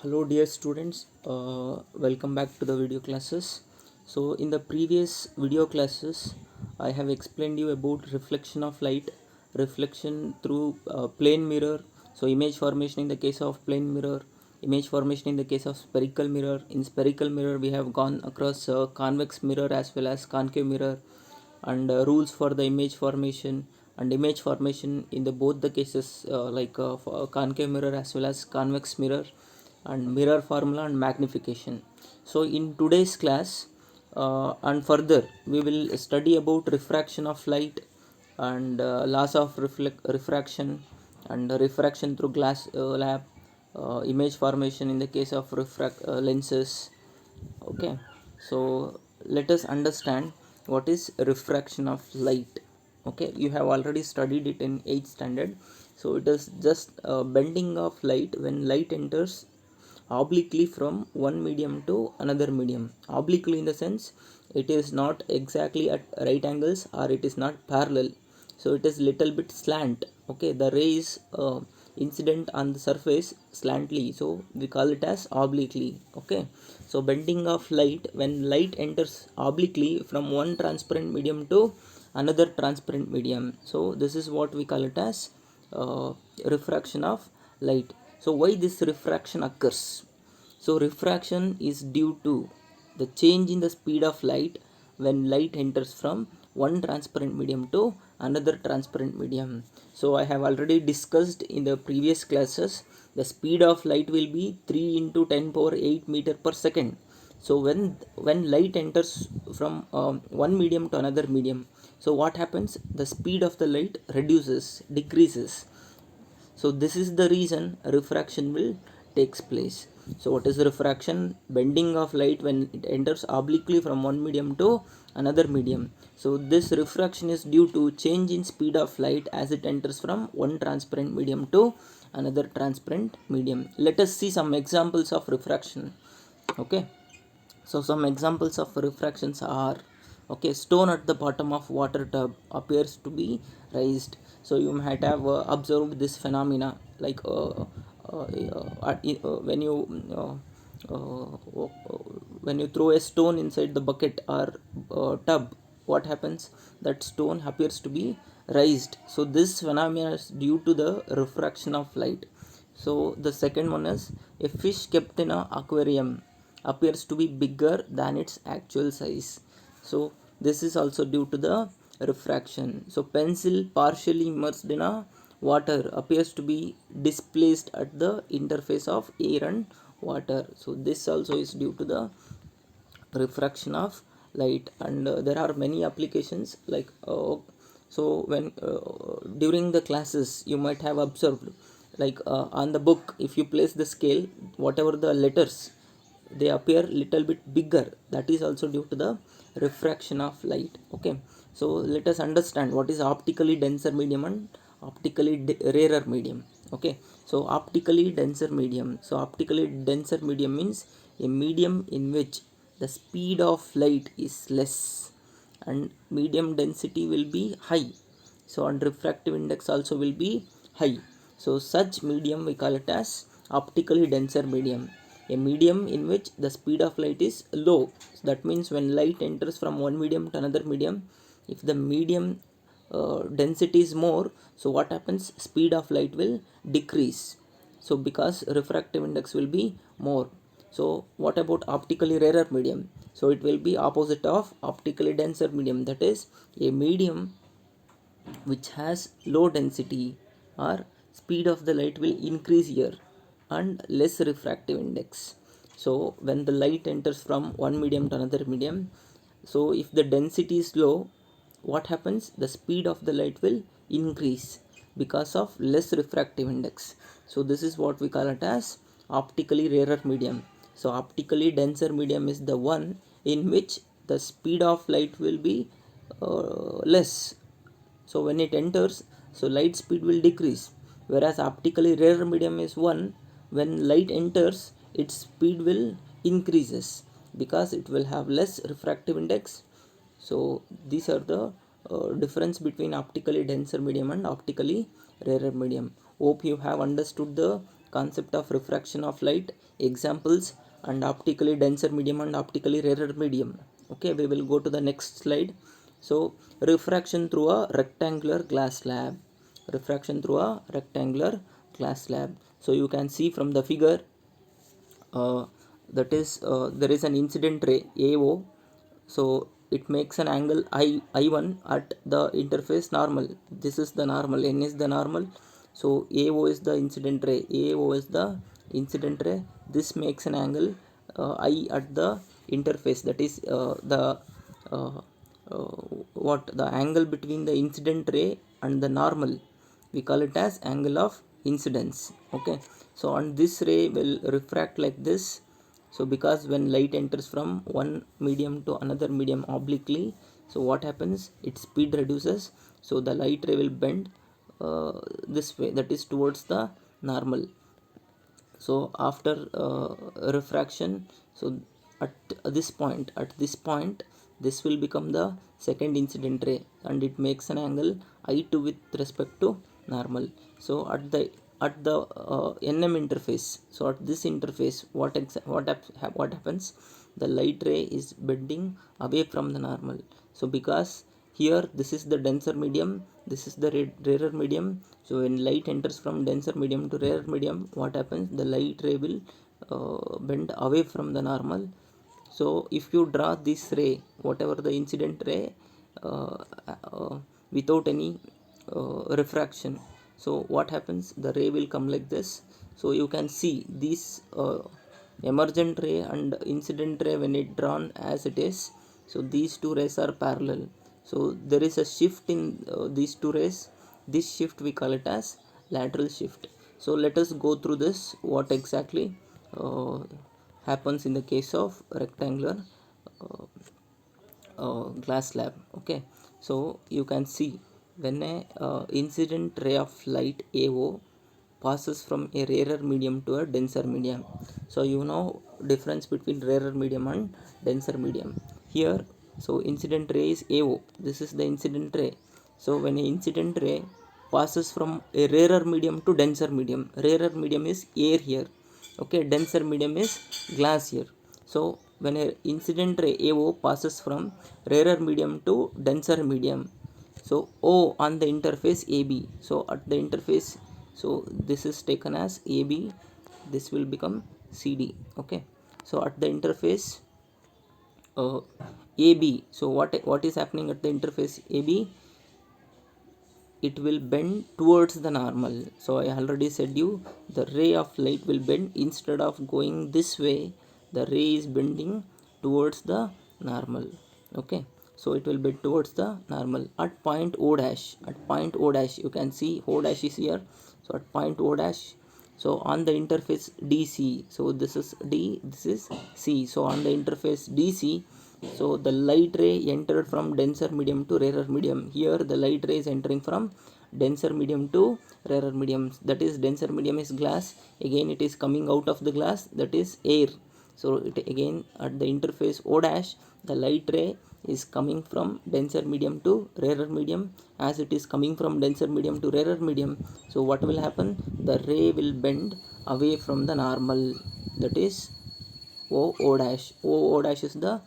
Hello dear students, welcome back to the video classes. So in the previous video classes I have explained you about reflection of light, reflection through plane mirror, so image formation in the case of plane mirror, image formation in the case of spherical mirror. In spherical mirror we have gone across convex mirror as well as concave mirror, and rules for the image formation and image formation in the both the cases, for concave mirror as well as convex mirror, and mirror formula and magnification. So in today's class, and further we will study about refraction of light and laws of refraction and refraction through glass lab, image formation in the case of lenses. Okay, so let us understand what is refraction of light. Okay, you have already studied it in 8th standard. So it is just bending of light when light enters obliquely from one medium to another medium. Obliquely in the sense it is not exactly at right angles or it is not parallel, so it is little bit slant. Okay, the ray is incident on the surface slantly, so we call it as obliquely. Okay, so bending of light when light enters obliquely from one transparent medium to another transparent medium, so this is what we call it as refraction of light. So why this refraction occurs? So refraction is due to the change in the speed of light when light enters from one transparent medium to another transparent medium. So I have already discussed in the previous classes, the speed of light will be 3 into 10 power 8 meter per second. So when light enters from one medium to another medium, so what happens? The speed of the light decreases. So this is the reason refraction will takes place. So what is refraction? Bending of light when it enters obliquely from one medium to another medium. So this refraction is due to change in speed of light as it enters from one transparent medium to another transparent medium. Let us see some examples of refraction. Okay, so some examples of refractions are, okay, stone at the bottom of water tub appears to be raised. So you might have observed this phenomena, like when you when you throw a stone inside the bucket or tub, what happens? That stone appears to be raised. So this phenomena is due to the refraction of light. So the second one is, a fish kept in an aquarium appears to be bigger than its actual size. So this is also due to the refraction. So pencil partially immersed in a water appears to be displaced at the interface of air and water. So this also is due to the refraction of light. And there are many applications, like so when during the classes you might have observed, like on the book, if you place the scale, whatever the letters, they appear little bit bigger. That is also due to the refraction of light. Okay, so let us understand what is optically denser medium and optically rarer medium. Okay, so optically denser medium, so optically denser medium means a medium in which the speed of light is less and medium density will be high, so and refractive index also will be high. So such medium we call it as optically denser medium. A medium in which the speed of light is low, so that means when light enters from one medium to another medium, if the medium density is more, so what happens? Speed of light will decrease, so because refractive index will be more. So what about optically rarer medium? So it will be opposite of optically denser medium, that is a medium which has low density or speed of the light will increase here and less refractive index. So when the light enters from one medium to another medium, so if the density is low, what happens? The speed of the light will increase because of less refractive index. So this is what we call it as optically rarer medium. So optically denser medium is the one in which the speed of light will be less. So when it enters, so light speed will decrease, whereas optically rare medium is one, when light enters its speed will increases because it will have less refractive index. So these are the difference between optically denser medium and optically rarer medium. Hope you have understood the concept of refraction of light, examples, and optically denser medium and optically rarer medium. Okay, we will go to the next slide. So refraction through a rectangular glass slab. Refraction through a rectangular glass slab. So you can see from the figure, that is, there is an incident ray AO. So it makes an angle I1 at the interface normal. This is the normal, N is the normal. So AO is the incident ray, AO is the incident ray. This makes an angle I at the interface, that is uh, what the angle between the incident ray and the normal, we call it as angle of incidence. Okay, so on this ray will refract like this. So because when light enters from one medium to another medium obliquely, so what happens, its speed reduces, so the light ray will bend this way, that is towards the normal. So after refraction, so at this point this will become the second incident ray, and it makes an angle I2 with respect to normal. So at the NM interface, so at this interface, what happens, the light ray is bending away from the normal. So because here this is the denser medium, this is the rarer medium. So when light enters from denser medium to rarer medium, what happens, the light ray will bend away from the normal. So if you draw this ray, whatever the incident ray, uh, without any refraction, so what happens, the ray will come like this. So you can see these emergent ray and incident ray, when it drawn as it is, so these two rays are parallel. So there is a shift in these two rays. This shift we call it as lateral shift. So let us go through this, what exactly happens in the case of rectangular uh, glass slab. Okay, so you can see when a incident ray of light AO passes from a rarer medium to a denser medium. So you know difference between rarer medium and denser medium here. So incident ray is AO, this is the incident ray. So when an incident ray passes from a rarer medium to denser medium, rarer medium is air here, okay, denser medium is glass here. So when a incident ray AO passes from rarer medium to denser medium, so O on the interface AB, so at the interface, so this is taken as AB, this will become CD. Okay, so at the interface AB, so what is happening at the interface AB, it will bend towards the normal. So I already said you, the ray of light will bend, instead of going this way, the ray is bending towards the normal. Okay, so it will bend towards the normal at point O dash. At point O dash, you can see O dash is here. So at point O dash, so on the interface DC, so this is D, this is C. So on the interface DC, so the light ray entered from denser medium to rarer medium. Here the light ray is entering from denser medium to rarer medium, that is denser medium is glass, again it is coming out of the glass, that is air. So it again at the interface O dash, the light ray is coming from denser medium to rarer medium. As it is coming from denser medium to rarer medium, so what will happen, the ray will bend away from the normal, that is O dash. O dash is the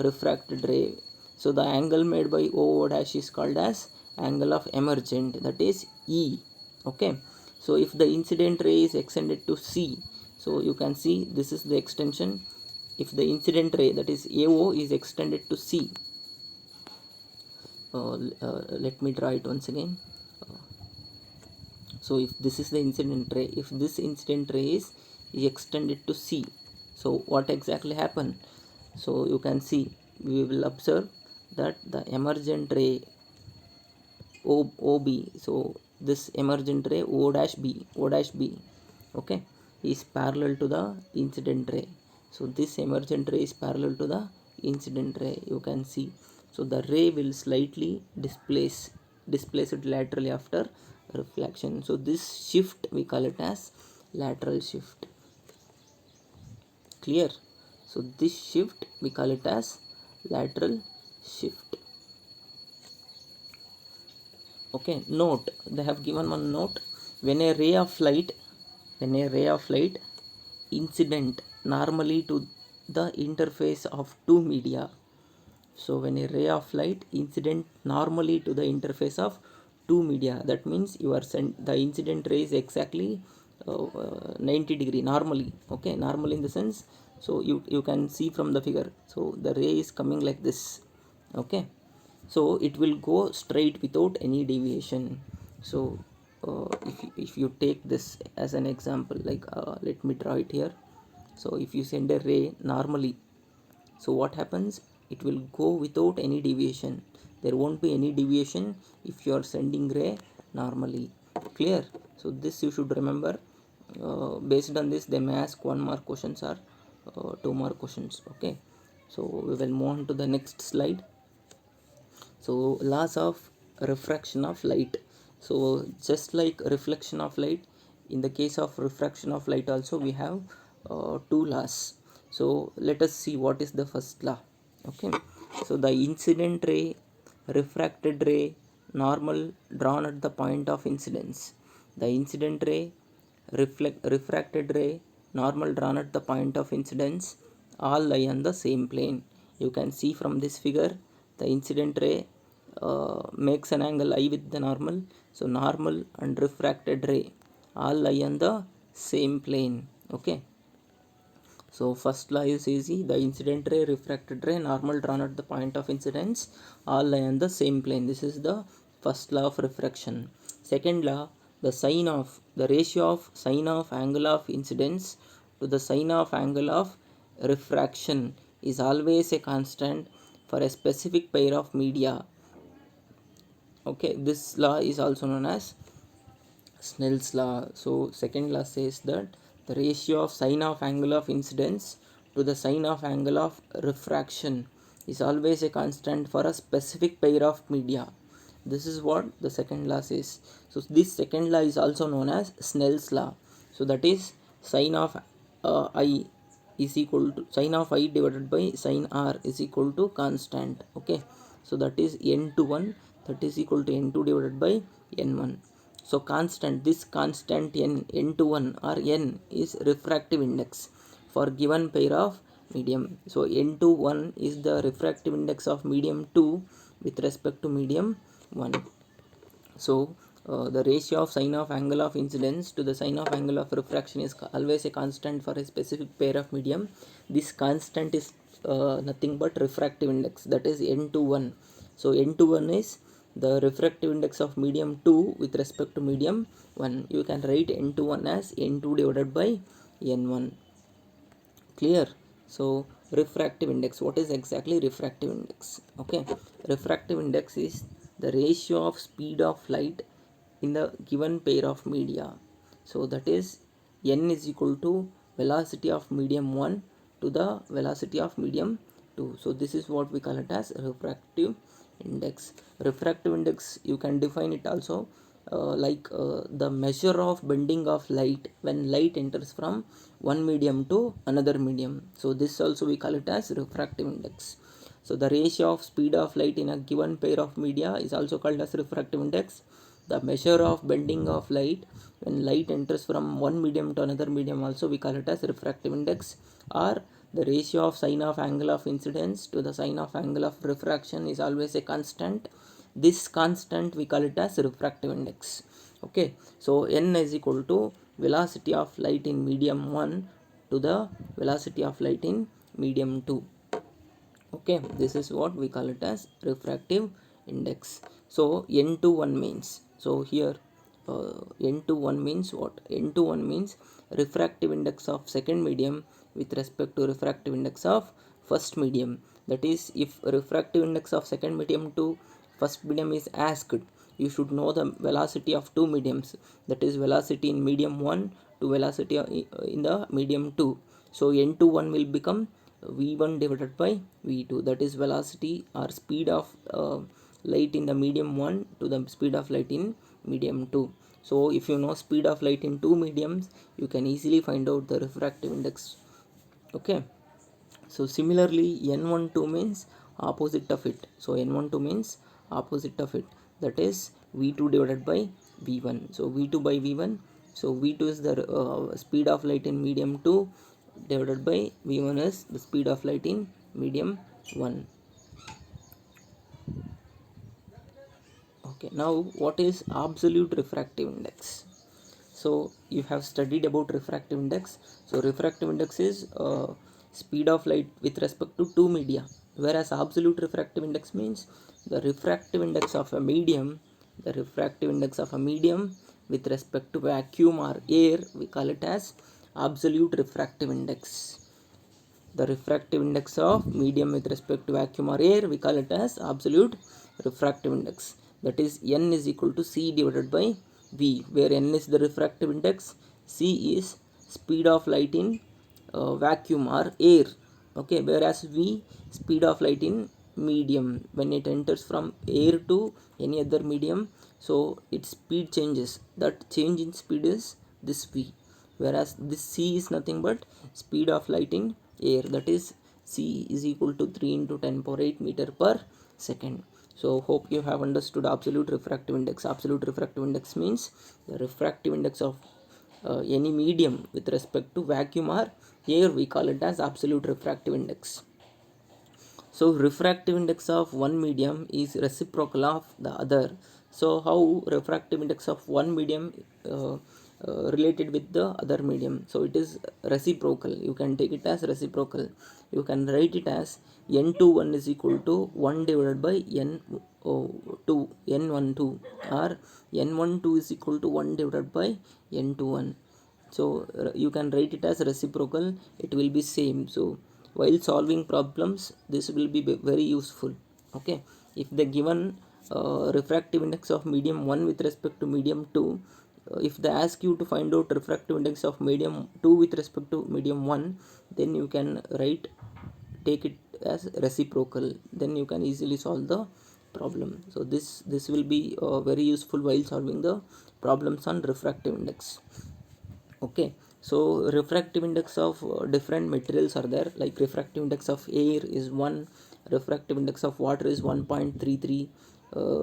refracted ray. So the angle made by O dash is called as angle of emergent, that is E. Okay, so if the incident ray is extended to C, so you can see this is the extension. If the incident ray, that is AO, is extended to C, let me draw it once again. So if this is the incident ray, if this incident ray is extended to C, so what exactly happened, so you can see, we will observe that the emergent ray OB, so this emergent ray O dash B, okay, is parallel to the incident ray. So this emergent ray is parallel to the incident ray, you can see. So the ray will slightly displace it laterally after reflection. So this shift we call it as lateral shift. Clear? So this shift we call it as lateral shift. Okay, note, they have given one note, when a ray of light when a ray of light incident normally to the interface of two media. So when a ray of light incident normally to the interface of two media, that means you are sent the incident ray is exactly 90 degree normally. Okay, normal in the sense, so you can see from the figure, so the ray is coming like this. Okay, so it will go straight without any deviation. So if you take this as an example, like let me draw it here. So if you send a ray normally, so what happens, it will go without any deviation. There won't be any deviation if you are sending ray normally. Clear? So this you should remember. Based on this, they may ask 1 mark questions or 2 mark questions. Okay, so we will move on to the next slide. So laws of refraction of light. So just like reflection of light, in the case of refraction of light also we have two laws. So let us see what is the first law. Okay, so the incident ray, refracted ray, normal drawn at the point of incidence. The incident ray, refracted ray, normal drawn at the point of incidence, all lie on the same plane. You can see from this figure, the incident ray makes an angle I with the normal. So normal and refracted ray all lie on the same plane. Okay, so first law is easy. The incident ray, refracted ray, normal drawn at the point of incidence, all lie on the same plane. This is the first law of refraction. Second law, the ratio of sine of angle of incidence to the sine of angle of refraction is always a constant for a specific pair of media. Okay, this law is also known as Snell's law. So second law says that the ratio of sine of angle of incidence to the sine of angle of refraction is always a constant for a specific pair of media. This is what the second law says. So this second law is also known as Snell's law. So that is sine of I is equal to sine of I divided by sine r is equal to constant. Okay, so that is n to 1, that is equal to n2 divided by n1. So constant, this constant n to 1 or n is refractive index for given pair of medium. So n to 1 is the refractive index of medium 2 with respect to medium 1. So the ratio of sine of angle of incidence to the sine of angle of refraction is always a constant for a specific pair of medium. This constant is nothing but refractive index, that is n to 1. So n to 1 is the refractive index of medium 2 with respect to medium 1. You can write n to 1 as n2 divided by n1. Clear? So refractive index, what is exactly refractive index? Okay, refractive index is the ratio of speed of light in the given pair of media. So that is n is equal to velocity of medium 1 to the velocity of medium 2. So this is what we call it as refractive index. Refractive index, you can define it also the measure of bending of light when light enters from one medium to another medium. So this also we call it as refractive index. So the ratio of speed of light in a given pair of media is also called as refractive index. The measure of bending of light when light enters from one medium to another medium also we call it as refractive index. Or the ratio of sine of angle of incidence to the sine of angle of refraction is always a constant. This constant we call it as refractive index. Okay, so n is equal to velocity of light in medium 1 to the velocity of light in medium 2. Okay, this is what we call it as refractive index. So n to 1 means, so here n to 1 means what? N to 1 means refractive index of second medium with respect to refractive index of first medium. That is, if refractive index of second medium to first medium is asked, you should know the velocity of two mediums, that is velocity in medium 1 to velocity in the medium 2. So n to 1 will become v1 divided by v2, that is velocity or speed of light in the medium 1 to the speed of light in medium 2. So if you know speed of light in two mediums, you can easily find out the refractive index. Okay, so similarly n12 means opposite of it. So n12 means opposite of it, that is v2 divided by v1. So v2 by v1, So v2 is the speed of light in medium 2 divided by v1 is the speed of light in medium 1. Okay, now what is absolute refractive index? So you have studied about refractive index. So refractive index is speed of light with respect to two media, whereas absolute refractive index means the refractive index of a medium, the refractive index of a medium with respect to vacuum or air, we call it as absolute refractive index. The refractive index of medium with respect to vacuum or air, we call it as absolute refractive index. That is n is equal to c divided by v, where n is the refractive index, c is speed of light in vacuum or air. Okay, whereas v speed of light in medium when it enters from air to any other medium, so its speed changes. That change in speed is this v, whereas this c is nothing but speed of light in air, that is c is equal to 3 into 10 power 8 meter per second. So hope you have understood absolute refractive index. Absolute refractive index means the refractive index of any medium with respect to vacuum or air, we call it as absolute refractive index. So refractive index of one medium is reciprocal of the other. So how refractive index of one medium related with the other medium? So it is reciprocal. You can take it as reciprocal. You can write it as n21 is equal to 1 divided by n2 n12, or n12 is equal to 1 divided by n21. So you can write it as reciprocal, it will be same. So while solving problems this will be very useful. Okay, if the given refractive index of medium 1 with respect to medium 2, if they ask you to find out refractive index of medium 2 with respect to medium 1, then you can write, take it as reciprocal, then you can easily solve the problem. So this will be very useful while solving the problems on refractive index. Okay, so refractive index of different materials are there, like refractive index of air is 1, refractive index of water is 1.33,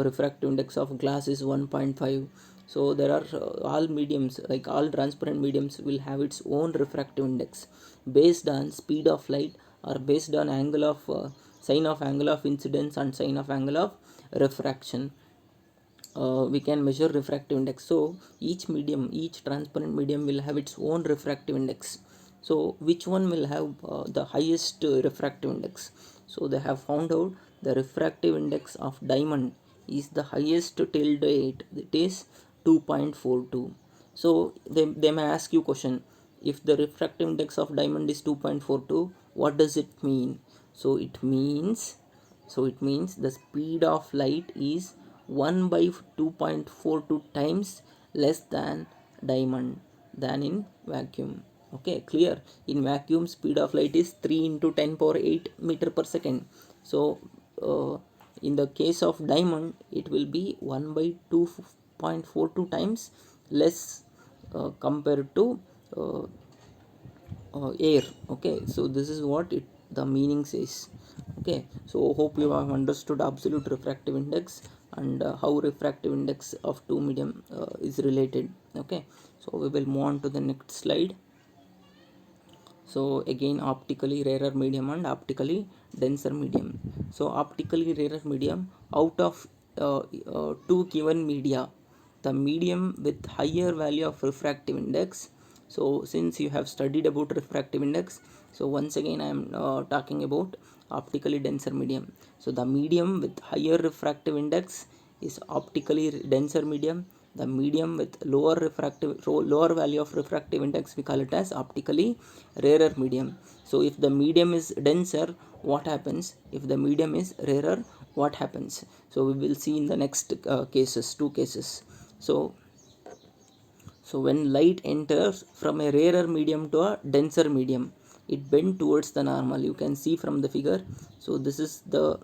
refractive index of glass is 1.5. So there are all mediums, like all transparent mediums will have its own refractive index based on speed of light, or based on angle of sign of angle of incidence and sign of angle of refraction. We can measure refractive index. So each medium, each transparent medium will have its own refractive index. So which one will have the highest refractive index? So they have found out the refractive index of diamond is the highest till date, it is 2.42. So they may ask you question, if the refractive index of diamond is 2.42, what does it mean? So it means the speed of light is 1 by 2.42 times less than diamond than in vacuum. Okay, clear? In vacuum speed of light is 3 into 10 power 8 meter per second. So in the case of diamond it will be 1 by 2.42 times less compared to uh, air. Okay, so this is what the meaning says. Okay, so hope you have understood absolute refractive index and how refractive index of two medium is related. Okay, so we will move on to the next slide. So again, optically rarer medium and optically denser medium. So optically rarer medium, out of two given media, the medium with higher value of refractive index. So since you have studied about refractive index, so once again I am talking about optically denser medium. So the medium with higher refractive index is optically denser medium. The medium with lower value of refractive index, we call it as optically rarer medium. So if the medium is denser, what happens? If the medium is rarer, what happens? So we will see in the next two cases. So when light enters from a rarer medium to a denser medium, it bends towards the normal. You can see from the figure. So this is the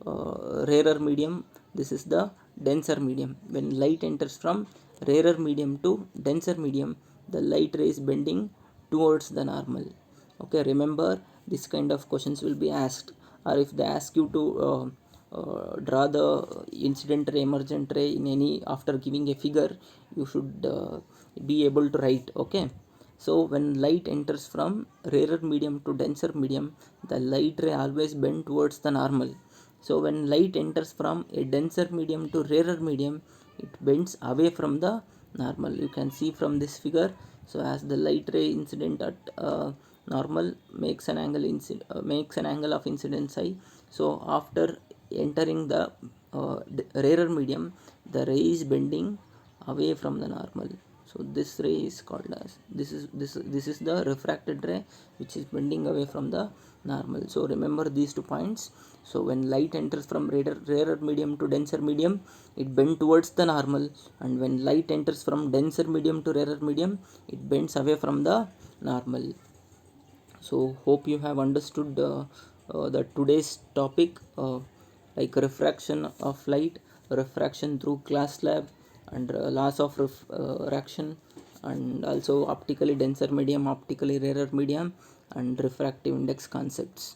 rarer medium, this is the denser medium. When light enters from rarer medium to denser medium, the light ray is bending towards the normal. Okay, remember this kind of questions will be asked, or if they ask you to draw the incident ray, emergent ray in any, after giving a figure you should be able to write. Okay, so when light enters from rarer medium to denser medium, the light ray always bend towards the normal. So when light enters from a denser medium to rarer medium, it bends away from the normal. You can see from this figure. So as the light ray incident at normal makes an angle of incidence I. So after entering the rarer medium, the ray is bending away from the normal. So this ray is called as, this is the refracted ray which is bending away from the normal. So remember these 2 points. So when light enters from rarer medium to denser medium, it bends towards the normal, and when light enters from denser medium to rarer medium, it bends away from the normal. So hope you have understood the today's topic, like refraction of light, refraction through glass slab, and laws of refraction, and also optically denser medium, optically rarer medium, and refractive index concepts.